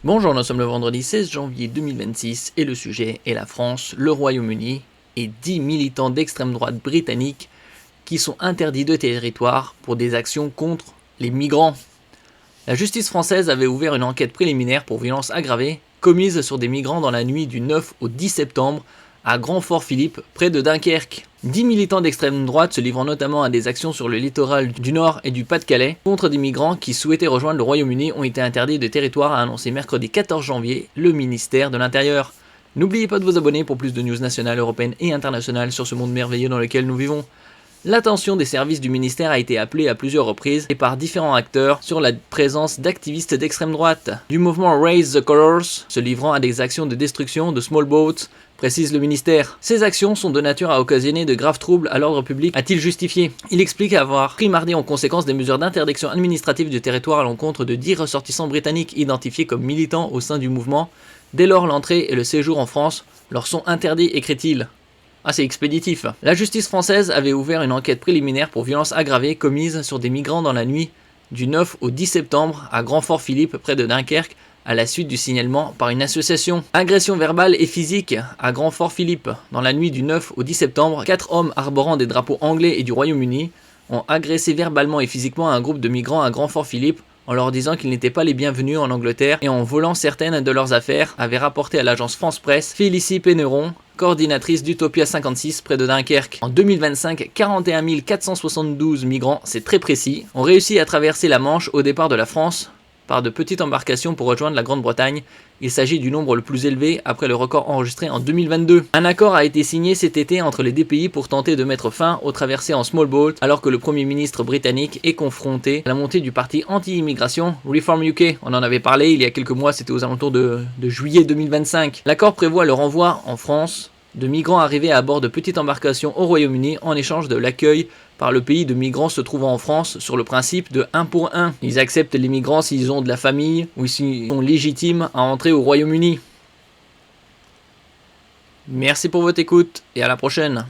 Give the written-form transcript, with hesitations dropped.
Bonjour, nous sommes le vendredi 16 janvier 2026 et le sujet est la France, le Royaume-Uni et 10 militants d'extrême droite britanniques qui sont interdits de territoire pour des actions contre les migrants. La justice française avait ouvert une enquête préliminaire pour violences aggravées commises sur des migrants dans la nuit du 9 au 10 septembre à Grand-Fort-Philippe, près de Dunkerque. 10 militants d'extrême droite se livrant notamment à des actions sur le littoral du Nord et du Pas-de-Calais contre des migrants qui souhaitaient rejoindre le Royaume-Uni ont été interdits de territoire, a annoncé mercredi 14 janvier le ministère de l'Intérieur. N'oubliez pas de vous abonner pour plus de news nationales, européennes et internationales sur ce monde merveilleux dans lequel nous vivons. L'attention des services du ministère a été appelée à plusieurs reprises et par différents acteurs sur la présence d'activistes d'extrême droite, du mouvement Raise the Colours se livrant à des actions de destruction de small boats, précise le ministère. Ces actions sont de nature à occasionner de graves troubles à l'ordre public, a-t-il justifié. Il explique avoir pris mardi en conséquence des mesures d'interdiction administrative du territoire à l'encontre de 10 ressortissants britanniques identifiés comme militants au sein du mouvement. Dès lors, l'entrée et le séjour en France leur sont interdits, écrit-il. C'est expéditif. La justice française avait ouvert une enquête préliminaire pour violences aggravées commises sur des migrants dans la nuit du 9 au 10 septembre à Grand-Fort-Philippe, près de Dunkerque, à la suite du signalement par une association. Agression verbale et physique à Grand-Fort-Philippe. Dans la nuit du 9 au 10 septembre, 4 hommes arborant des drapeaux anglais et du Royaume-Uni ont agressé verbalement et physiquement un groupe de migrants à Grand-Fort-Philippe en leur disant qu'ils n'étaient pas les bienvenus en Angleterre et en volant certaines de leurs affaires, avait rapporté à l'agence France Presse Félicie Péneron, coordinatrice d'Utopia 56 près de Dunkerque. En 2025, 41 472 migrants, c'est très précis, ont réussi à traverser la Manche au départ de la France par de petites embarcations pour rejoindre la Grande-Bretagne. Il s'agit du nombre le plus élevé après le record enregistré en 2022. Un accord a été signé cet été entre les deux pays pour tenter de mettre fin aux traversées en small boat, alors que le Premier ministre britannique est confronté à la montée du parti anti-immigration Reform UK. On en avait parlé il y a quelques mois, c'était aux alentours de juillet 2025. L'accord prévoit le renvoi en France de migrants arrivés à bord de petites embarcations au Royaume-Uni en échange de l'accueil par le pays de migrants se trouvant en France sur le principe de 1 pour 1. Ils acceptent les migrants s'ils ont de la famille ou s'ils sont légitimes à entrer au Royaume-Uni. Merci pour votre écoute et à la prochaine.